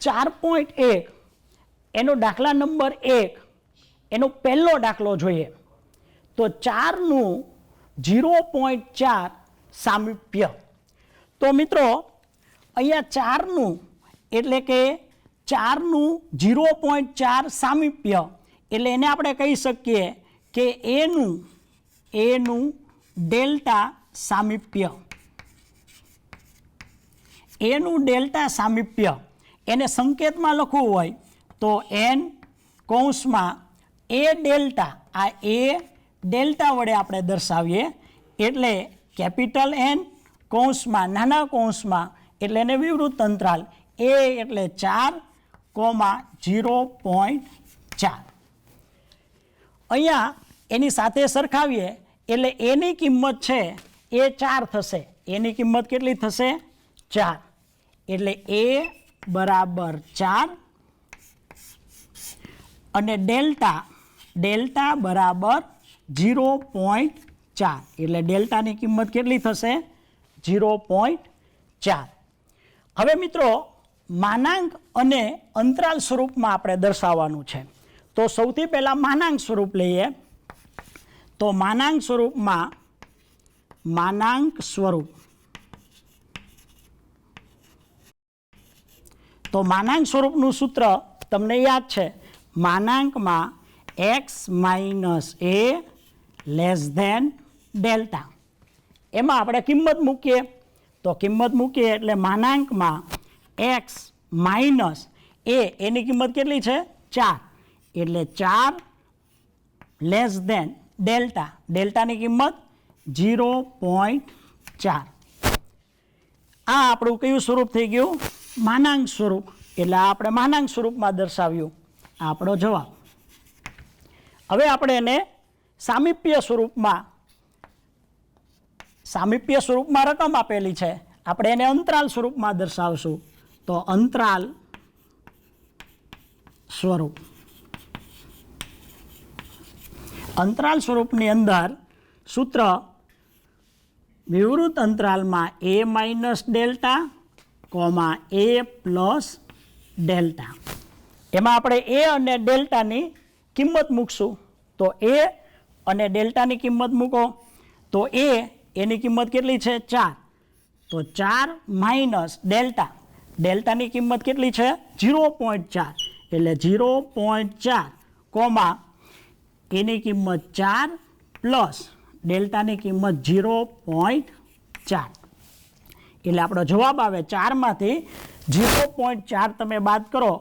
4.1 એનો દાખલા નંબર 1 એનો પહેલો દાખલો જોઈએ. તો 4નું 0.4 સામીપ્ય. તો મિત્રો અહીંયા 4નું એટલે કે 4નું 0.4 સામીપ્ય એટલે એને આપણે કહી શકીએ કે એનું ડેલ્ટા સામીપ્ય. એનું ડેલ્ટા સામીપ્ય એને સંકેતમાં લખવું હોય તો n કૌંસમાં a ડેલ્ટા, આ a ડેલ્ટા વડે આપણે દર્શાવીએ એટલે કેપિટલ N કૌંસમાં નાના કૌંસમાં એટલે એને વિવૃત અંતરાલ a એટલે 4, 0.4. અહીંયા એની સાથે સરખાવીએ એટલે એની કિંમત છે એ 4 થશે. એની કિંમત કેટલી થશે? 4. એટલે a બરાબર 4 અને ડેલ્ટા બરાબર 0.4 એટલે ડેલ્ટાની કિંમત કેટલી થશે? 0.4. હવે મિત્રો માનાંક અને અંતરાલ સ્વરૂપમાં આપણે દર્શાવવાનું છે. તો સૌથી પહેલાં માનાંક સ્વરૂપ લઈએ. તો માનાંક સ્વરૂપમાં તો માનાંક સ્વરૂપનું સૂત્ર તમને યાદ છે. માનાંકમાં x minus a less than delta. એમાં આપણે કિંમત મૂકીએ. તો કિંમત મૂકીએ એટલે માનાંકમાં x માઇનસ a એની કિંમત કેટલી છે? 4 એટલે 4 લેસ ધેન ડેલ્ટા. ડેલ્ટાની કિંમત 0.4. આ આપણું કયું સ્વરૂપ થઈ ગયું? માનાંક સ્વરૂપ. એટલે આપણે માનાંક સ્વરૂપમાં દર્શાવ્યું. આપણો જવાબ. હવે આપણે એને સામીપ્ય સ્વરૂપમાં રકમ આપેલી છે. આપણે એને અંતરાલ સ્વરૂપમાં દર્શાવશું. તો અંતરાલ સ્વરૂપ. અંતરાલ સ્વરૂપની અંદર સૂત્ર વિવૃત અંતરાલમાં a minus delta a plus delta. એમાં આપણે a અને ડેલ્ટાની કિંમત મૂકશું. તો a અને ડેલ્ટાની કિંમત મૂકો તો એની કિંમત કેટલી છે? 4. તો 4 માઇનસ ડેલ્ટાની કિંમત કેટલી છે? 0.4 એટલે 0.4 એની કિંમત 4 પ્લસ ડેલ્ટાની કિંમત 0.4 એટલે આપણો જવાબ આવે 4માંથી 0.4 તમે બાદ કરો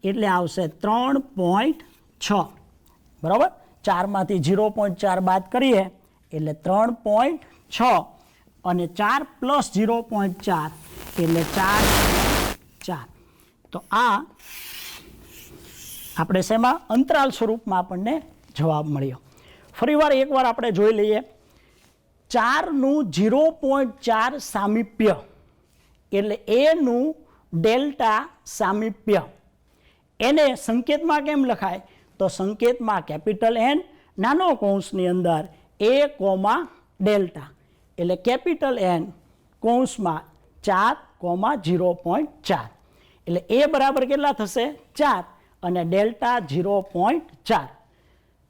એટલે આવશે 3.6. બરાબર? 4માંથી 0.4 બાદ કરીએ એટલે 3.6 અને 4 પ્લસ 0.4 એટલે 4. તો આ આપણે શેમાં? અંતરાલ સ્વરૂપમાં આપણને જવાબ મળ્યો. ફરીવાર એકવાર આપણે જોઈ લઈએ. 4નું 0.4 સામીપ્ય એટલે એનું ડેલ્ટા સામીપ્ય એને સંકેતમાં કેમ લખાય તો સંકેતમાં કેપિટલ એન નાનો કૌંસની અંદર એ કોમા ડેલ્ટા એટલે કેપિટલ એન કૌંસમાં 4,0.4 એટલે એ બરાબર કેટલા થશે 4 અને ડેલ્ટા 0.4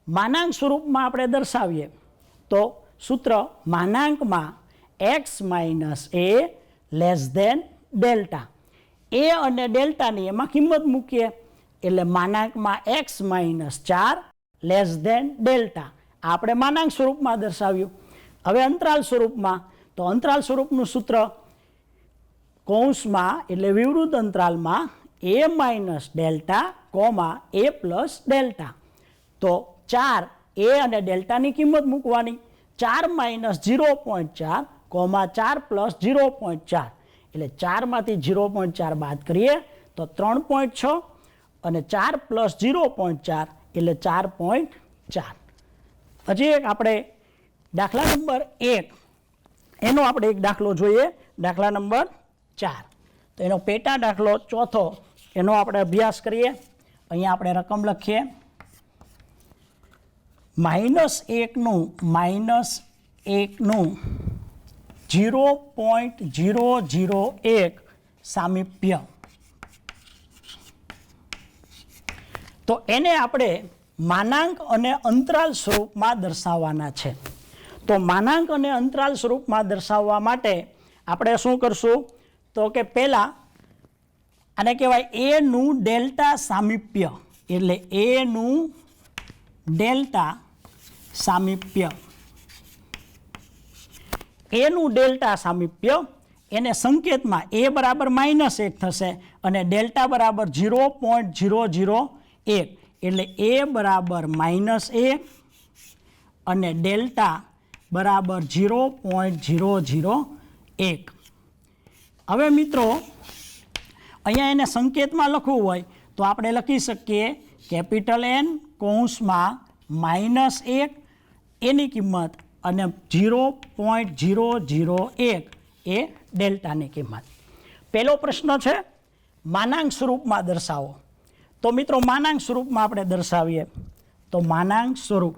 માનાંક સ્વરૂપમાં આપણે દર્શાવીએ તો સૂત્ર માનાંકમાં x minus a less than delta a અને ડેલ્ટાની એમાં કિંમત મૂકીએ એટલે માનાંકમાં x minus 4 less than delta આપણે માનાંક સ્વરૂપમાં દર્શાવ્યું. હવે અંતરાલ સ્વરૂપમાં તો અંતરાલ સ્વરૂપનું સૂત્ર કૌંસમાં એટલે વિવૃત અંતરાલમાં a minus delta comma a plus delta તો 4 એ અને ડેલ્ટાની કિંમત મૂકવાની 4 માઇનસ 0.4 કોમા 4 પ્લસ 0.4 એટલે 4માંથી 0.4 બાદ કરીએ તો 3.6 અને 4 પ્લસ 0.4 એટલે 4.4. હજી એક આપણે દાખલા નંબર 1 એનો આપણે એક દાખલો જોઈએ દાખલા નંબર 4 તો એનો પેટા દાખલો ચોથો એનો આપણે અભ્યાસ કરીએ. અહીંયા આપણે રકમ લખીએ -1નું 0.001 સામીપ્ય તો એને આપણે માનાંક અને અંતરાલ સ્વરૂપમાં દર્શાવવાના છે. તો માનાંક અને અંતરાલ સ્વરૂપમાં દર્શાવવા માટે આપણે શું કરશું તો કે પહેલાં આને કહેવાય એનું ડેલ્ટા સામીપ્ય એટલે એનું ડેલ્ટા સામીપ્ય એનું ડેલ્ટા સામીપ્ય એને સંકેતમાં એ બરાબર -1 થશે અને ડેલ્ટા બરાબર 0.001 એટલે એ બરાબર -1 અને ડેલ્ટા બરાબર 0.001. હવે મિત્રો અહીંયા એને સંકેતમાં લખવું હોય તો આપણે લખી શકીએ કેપિટલ એન કૌંસમાં -1 એની કિંમત અને 0.001 એ ડેલ્ટાની કિંમત. પહેલો પ્રશ્ન છે માનાંક સ્વરૂપમાં દર્શાવો. તો મિત્રો માનાંક સ્વરૂપમાં આપણે દર્શાવીએ તો માનાંક સ્વરૂપ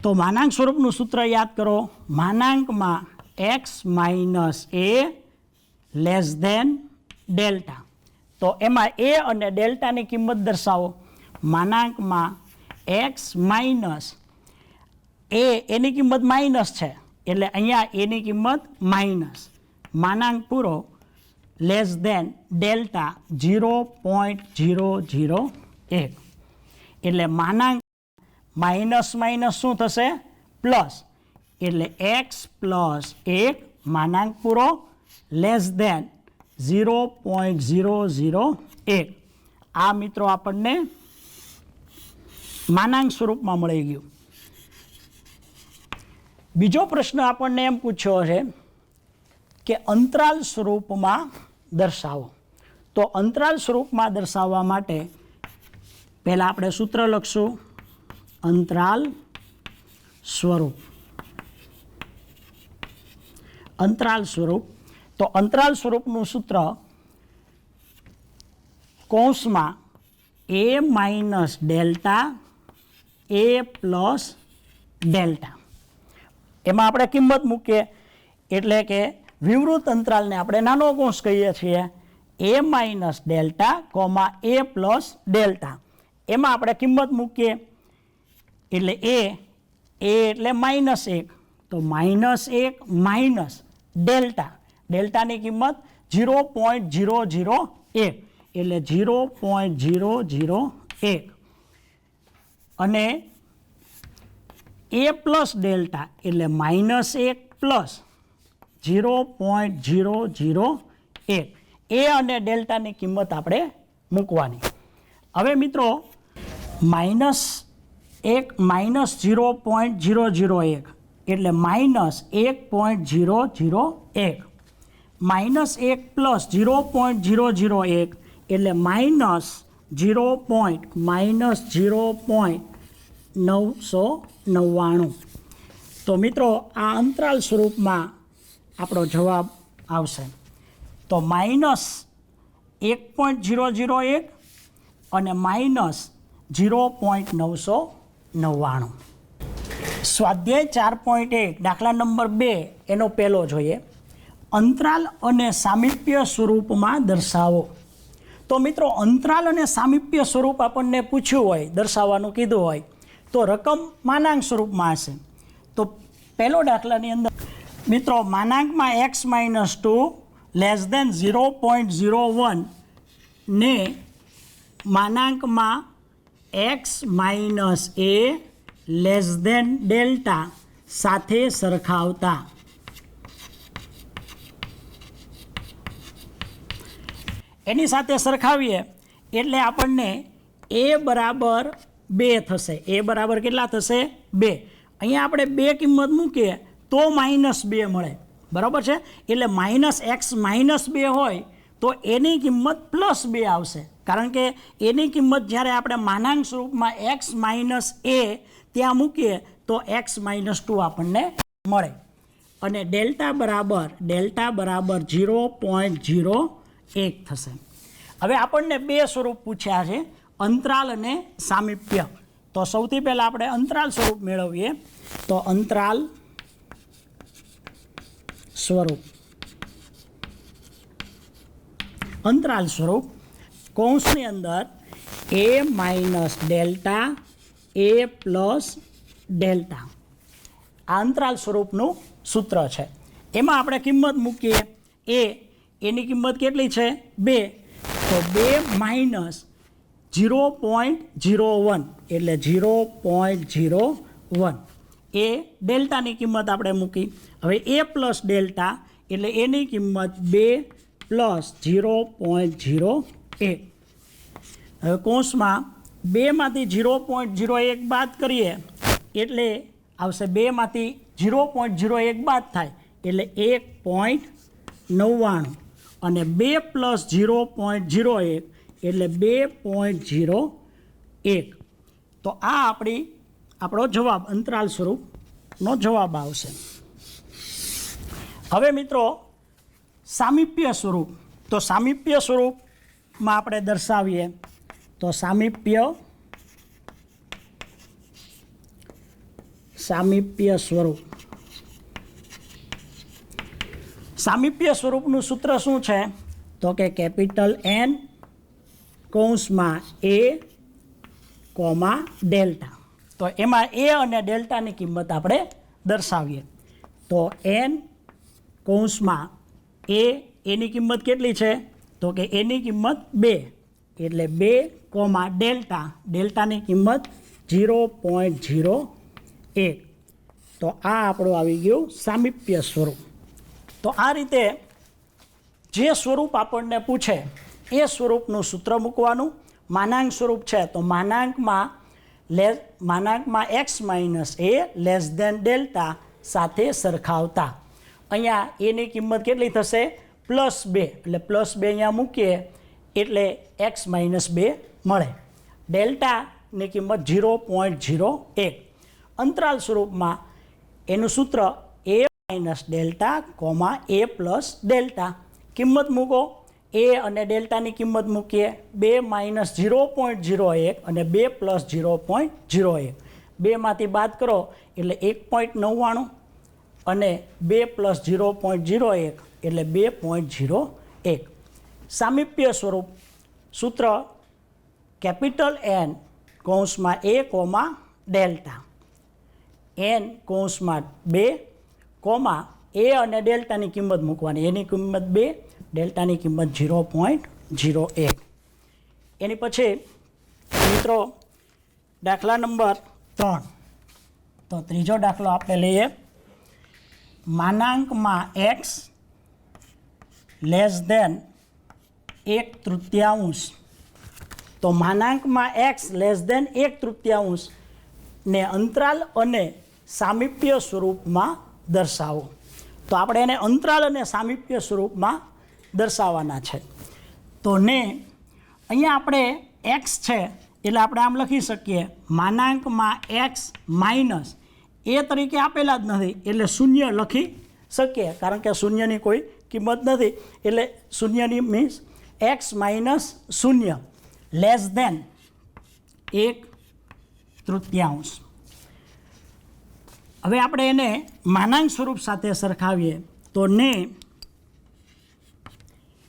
તો માનાંક સ્વરૂપનું સૂત્ર યાદ કરો માનાંકમાં x minus a less than delta તો એમાં એ અને ડેલ્ટાની કિંમત દર્શાવો. માનાંકમાં x માઇનસ એની કિંમત માઇનસ છે એટલે અહીંયા એની કિંમત માઇનસ માનાંક પૂરો લેસ ધેન ડેલ્ટા 0.001 એટલે માનાંક માઇનસ માઇનસ શું થશે પ્લસ એટલે x પ્લસ 1 માનાંક પૂરો લેસ ધેન 0.001. આ મિત્રો આપણને માનાંક સ્વરૂપમાં મળી ગયું. બીજો પ્રશ્ન આપણને એમ પૂછ્યો છે કે અંતરાલ સ્વરૂપમાં દર્શાવો. તો અંતરાલ સ્વરૂપમાં દર્શાવવા માટે પહેલાં આપણે સૂત્ર લખશું અંતરાલ સ્વરૂપ. અંતરાલ સ્વરૂપ તો અંતરાલ સ્વરૂપનું સૂત્ર કૌંસમાં એ માઇનસ ડેલ્ટા એ પ્લસ ડેલ્ટા એમાં આપણે કિંમત મૂકીએ એટલે કે વિવૃત અંતરાલને આપણે નાનો કૌંસ કહીએ છીએ a minus delta comma a plus delta એમાં આપણે કિંમત મૂકીએ એટલે એ એટલે -1 તો -1 માઇનસ ડેલ્ટા ડેલ્ટાની કિંમત 0.001 એટલે 0.001 અને એ પ્લસ ડેલ્ટા એટલે -1 પ્લસ 0.001 એ અને ડેલ્ટાની કિંમત આપણે મૂકવાની. હવે મિત્રો -0.001 એટલે -1.001 -1 પ્લસ 0.001 એટલે -0.001 -0.999। તો મિત્રો આ અંતરાલ સ્વરૂપમાં આપણો જવાબ આવશે તો -1.001 અને -0.999। સ્વાધ્યાય 4.1 દાખલા નંબર 2 એનો પહેલો જોઈએ, અંતરાલ અને સામીપ્ય સ્વરૂપમાં દર્શાવો। તો મિત્રો અંતરાલ અને સામીપ્ય સ્વરૂપ આપણને પૂછ્યું હોય, દર્શાવવાનું કીધું હોય તો રકમ માનાંક સ્વરૂપમાં હશે। તો પહેલો દાખલાની અંદર મિત્રો માનાંકમાં x-2 <0.01 ને માનાંકમાં x - a ડેલ્ટા સાથે સરખાવતા એની સાથે સરખાવીએ એટલે આપણને a બરાબર 2 થશે। a બરાબર કેટલા થશે? 2। અહીંયા આપણે 2 કિંમત મૂકીએ તો -2 મળે, બરાબર છે? એટલે -x - 2 હોય તો એની કિંમત +2 આવશે, કારણ કે એની કિંમત જ્યારે આપણે માનાંક સ્વરૂપમાં x - a ત્યાં મૂકીએ તો x - 2 આપણને મળે અને ડેલ્ટા બરાબર 0.01 થશે। હવે આપણને 2 સ્વરૂપ પૂછ્યા છે, અંતરાલ અને સામીપ્ય। તો સૌથી પહેલાં આપણે અંતરાલ સ્વરૂપ મેળવીએ તો અંતરાલ સ્વરૂપ કૌંસની અંદર a - delta a plus delta આ અંતરાલ સ્વરૂપનું સૂત્ર છે। એમાં આપણે કિંમત મૂકીએ એની કિંમત કેટલી છે? 2। તો 2 - 0.01 એટલે 0.01 એ ડેલ્ટાની કિંમત આપણે મૂકી। હવે a પ્લસ ડેલ્ટા એટલે એની કિંમત 2 પ્લસ 0.01। હવે કૌંસમાં 2માંથી 0.01 બાદ કરીએ એટલે આવશે 2માંથી 0.01 બાદ થાય એટલે 1.99 અને 2 પ્લસ 0.01 એટલે 2.01। તો આ આપણો જવાબ અંતરાલ સ્વરૂપનો જવાબ આવશે। હવે મિત્રો સામીપ્ય સ્વરૂપ, તો સામીપ્ય સ્વરૂપમાં આપણે દર્શાવીએ તો સામીપ્ય સ્વરૂપ, સામીપ્ય સ્વરૂપનું સૂત્ર શું છે? તો કે કેપિટલ N કૌંસમાં a, ડેલ્ટા। તો એમાં a અને ડેલ્ટાની કિંમત આપણે દર્શાવીએ તો n કૌંસમાં a એની કિંમત કેટલી છે? તો કે એની કિંમત 2 એટલે 2, ડેલ્ટાની કિંમત 0.01। તો આ આપણું આવી ગયું સામીપ્ય સ્વરૂપ। તો આ રીતે જે સ્વરૂપ આપણને પૂછે એ સ્વરૂપનું સૂત્ર મૂકવાનું। માનાંક સ્વરૂપ છે તો માનાંકમાં x - a ડેલ્ટા સાથે સરખાવતા। અહીંયા એની કિંમત કેટલી થશે? +2 એટલે +2 અહીંયા મૂકીએ એટલે x - 2 મળે। ડેલ્ટાની કિંમત 0.01। અંતરાલ સ્વરૂપમાં એનું સૂત્ર a - delta, a plus delta. કિંમત મૂકો, a અને ડેલ્ટાની કિંમત મૂકીએ 2 - 0.01 અને 2 પ્લસ 0.01। 2માંથી બાદ કરો એટલે 1.99 અને 2 પ્લસ 0.01 એટલે 2.01। સામીપ્ય સ્વરૂપ સૂત્ર કેપિટલ N કૌંસમાં a, ડેલ્ટા, n કૌંસમાં 2, a અને ડેલ્ટાની કિંમત મૂકવાની, એની કિંમત 2, ડેલ્ટાની કિંમત 0.01। એની પછી મિત્રો દાખલા નંબર 3, તો ત્રીજો દાખલો આપણે લઈએ, માનાંકમાં x <1/3। તો માનાંકમાં x <1/3 ને અંતરાલ અને સામીપ્ય સ્વરૂપમાં દર્શાવો। તો આપણે એને અંતરાલ અને સામીપ્ય સ્વરૂપમાં દર્શાવવાના છે। તો અહીંયા આપણે એક્સ છે એટલે આપણે આમ લખી શકીએ માનાંકમાં એક્સ માઇનસ એ તરીકે આપેલા જ નથી એટલે શૂન્ય લખી શકીએ, કારણ કે શૂન્યની કોઈ કિંમત નથી એટલે શૂન્યની મીન્સ એક્સ માઇનસ શૂન્ય લેસ ધેન 1/3. હવે આપણે એને માનાંક સ્વરૂપ સાથે સરખાવીએ તો ને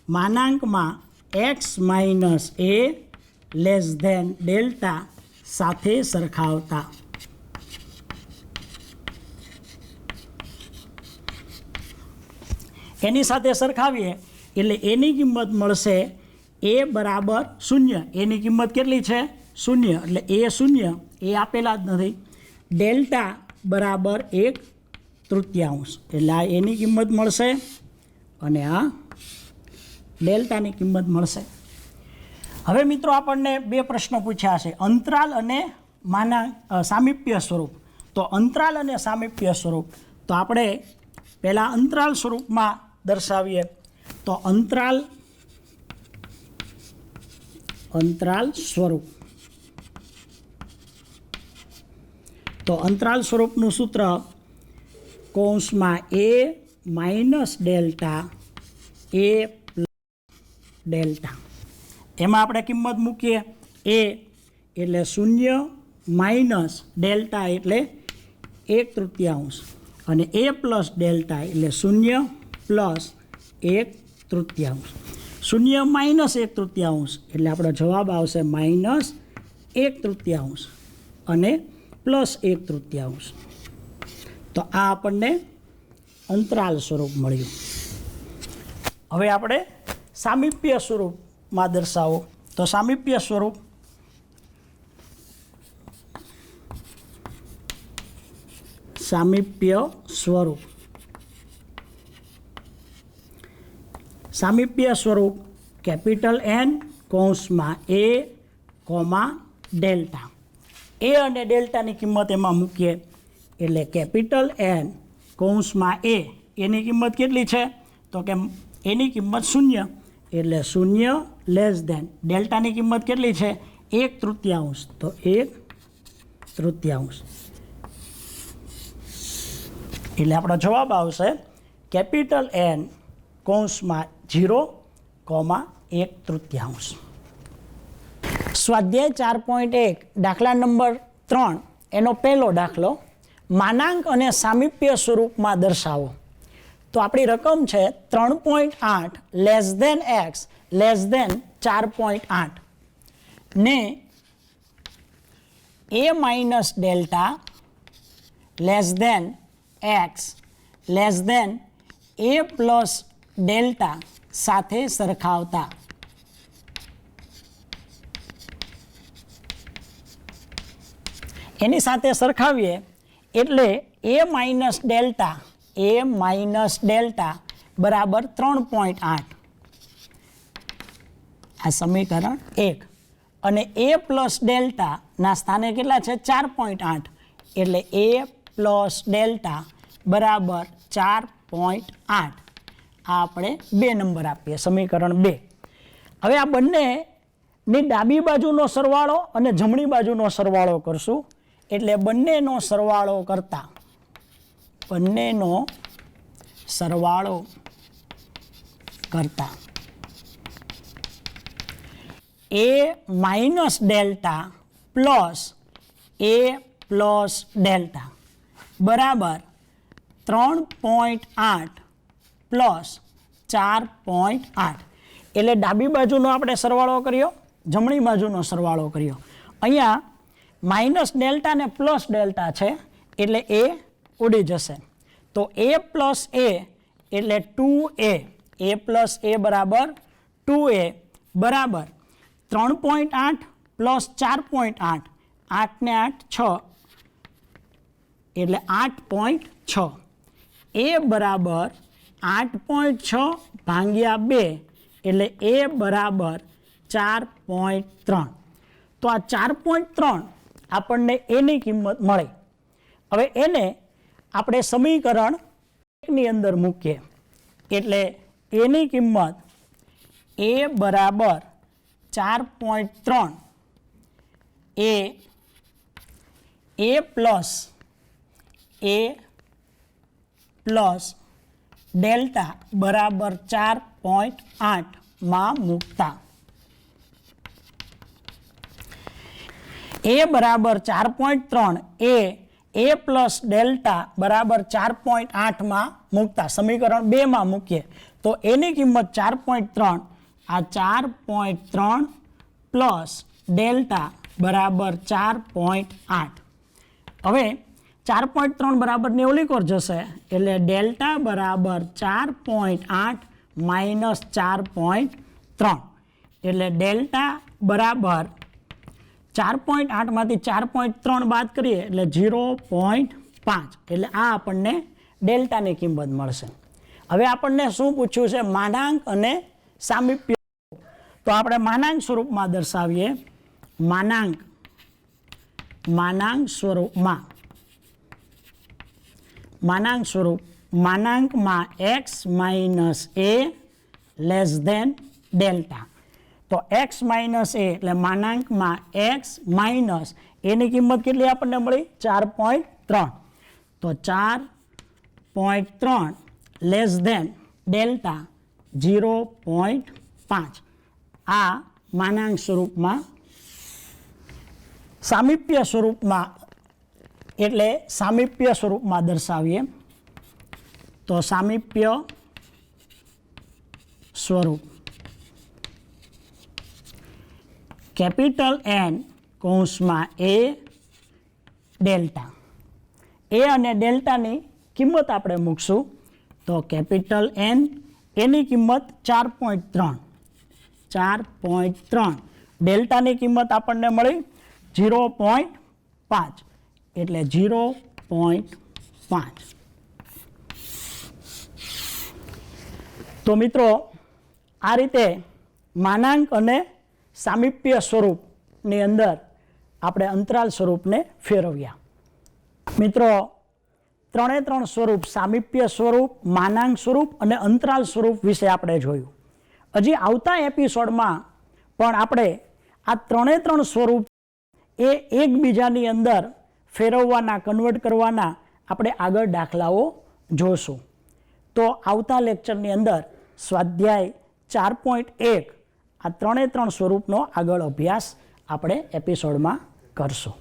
માનાંકમાં x minus a less than delta સાથે સરખાવતા એની સાથે સરખાવીએ એટલે એની કિંમત મળશે એ બરાબર 0. એની કિંમત કેટલી છે? 0. એટલે એ 0 એ આપેલા જ નથી. ડેલ્ટા બરાબર 1/3 એટલે આ એની કિંમત મળશે અને આ ડેલ્ટાની કિંમત મળશે. હવે મિત્રો આપણને બે પ્રશ્નો પૂછ્યા છે, અંતરાલ અને સામીપ્ય સ્વરૂપ. તો અંતરાલ અને સામીપ્ય સ્વરૂપ તો આપણે પહેલાં અંતરાલ સ્વરૂપમાં દર્શાવીએ તો અંતરાલ સ્વરૂપ. તો અંતરાલ સ્વરૂપનું સૂત્ર કૌંસમાં એ માઇનસ ડેલ્ટા એ પ્લસ ડેલ્ટા. એમાં આપણે કિંમત મૂકીએ એ એટલે 0 માઇનસ ડેલ્ટા એટલે 1/3 અને એ પ્લસ ડેલ્ટા એટલે 0 પ્લસ 1/3. 0 માઇનસ 1/3 એટલે આપણો જવાબ આવશે માઇનસ 1/3 અને પ્લસ 1/3. તો આ આપણને અંતરાલ સ્વરૂપ મળ્યું. હવે આપણે સામીપ્ય સ્વરૂપમાં દર્શાવો તો સામીપ્ય સ્વરૂપ સામીપ્ય સ્વરૂપ કેપિટલ એન કૌંસમાં એ ડેલ્ટા. એ અને ડેલ્ટાની કિંમત એમાં મૂકીએ એટલે કેપિટલ એન કૌંસમાં એની કિંમત કેટલી છે તો કે એની કિંમત 0 એટલે 0 લેસ ધેન ડેલ્ટાની કિંમત કેટલી છે 1/3 તો 1/3 એટલે આપણો જવાબ આવશે કેપિટલ એન કૌંસમાં 0,1/3. સ્વાધ્યાય 4.1 દાખલા નંબર 3 એનો પહેલો દાખલો માનાંક અને સામીપ્ય સ્વરૂપમાં દર્શાવો. તો આપણી રકમ છે 3.8 less than x less than 4.8 ને a minus delta less than x less than a plus delta સાથે સરખાવતા એની સાથે સરખાવીએ એટલે એ માઇનસ ડેલ્ટા બરાબર 3.8 આ સમીકરણ 1 અને એ પ્લસ ડેલ્ટાના સ્થાને કેટલા છે 4.8 એટલે એ પ્લસ ડેલ્ટા બરાબર 4.8. આ આપણે 2 નંબર આપીએ સમીકરણ 2. હવે આ બંનેની ડાબી બાજુનો સરવાળો અને જમણી બાજુનો સરવાળો કરશું એટલે બંનેનો સરવાળો કરતા એ માઇનસ ડેલ્ટા પ્લસ એ પ્લસ ડેલ્ટા બરાબર 3.8 પ્લસ 4.8 એટલે ડાબી બાજુનો આપણે સરવાળો કર્યો, જમણી બાજુનો સરવાળો કર્યો. અહીંયા માઇનસ ડેલ્ટા ને પ્લસ ડેલ્ટા છે એટલે એ ઉડી જશે. તો એ પ્લસ એ એટલે 2a, એ પ્લસ એ બરાબર 2a બરાબર 3.8 પ્લસ 4.8, 8 ને 8 6 એટલે 8.6. એ બરાબર 8.6 ભાગ્યા 2 એટલે એ બરાબર 4.3. તો આ 4.3 આપણને એની કિંમત મળે. હવે એને આપણે સમીકરણ 1 ની અંદર મૂકીએ એટલે એની કિંમત એ બરાબર 4.3 એ પ્લસ ડેલ્ટા બરાબર 4.8 માં મૂકતા એ બરાબર 4.3 એ પ્લસ ડેલ્ટા બરાબર 4.8 માં મૂકતા સમીકરણ 2 માં મૂકીએ તો એની કિંમત 4.3 આ 4.3 પ્લસ ડેલ્ટા બરાબર 4.8 હવે 4.3 બરાબર 90 કોર જશે એટલે ડેલ્ટા બરાબર 4.8 માઇનસ 4.3 એટલે ડેલ્ટા બરાબર 4.8 માંથી 4.3 બાદ કરીએ એટલે 0.5 એટલે આ આપણને ડેલ્ટાની કિંમત મળશે. હવે આપણને શું પૂછ્યું છે? માનાંક અને સામીપ્ય. તો આપણે માનાંક સ્વરૂપમાં દર્શાવીએ. માનાંક સ્વરૂપ માનાંકમાં x minus a less than delta. તો x માઇનસ a એટલે માનાંકમાં x માઇનસ એની કિંમત કેટલી આપણને મળી? 4.3. તો 4.3 લેસ ધેન ડેલ્ટા 0.5. આ માનાંક સ્વરૂપમાં. સામીપ્ય સ્વરૂપમાં એટલે સામીપ્ય સ્વરૂપમાં દર્શાવીએ તો સામીપ્ય સ્વરૂપ કેપિટલ N કૌંસમાં a ડેલ્ટા. એ અને ડેલ્ટાની કિંમત આપણે મૂકશું તો કેપિટલ N એની કિંમત 4.3 ડેલ્ટાની કિંમત આપણને મળી 0.5 એટલે 0.5. તો મિત્રો આ રીતે માનાંક અને સામીપ્ય સ્વરૂપની અંદર આપણે અંતરાલ સ્વરૂપને ફેરવ્યા. મિત્રો 3 સ્વરૂપ સામીપ્ય સ્વરૂપ, માનાંક સ્વરૂપ અને અંતરાલ સ્વરૂપ વિશે આપણે જોયું. હજી આવતા એપિસોડમાં પણ આપણે આ 3 સ્વરૂપ એ એકબીજાની અંદર ફેરવવાના, કન્વર્ટ કરવાના આપણે આગળ દાખલાઓ જોશું. તો આવતા લેક્ચરની અંદર સ્વાધ્યાય 4.1 આ 3 સ્વરૂપનો આગળ અભ્યાસ આપણે એપિસોડમાં કરશું.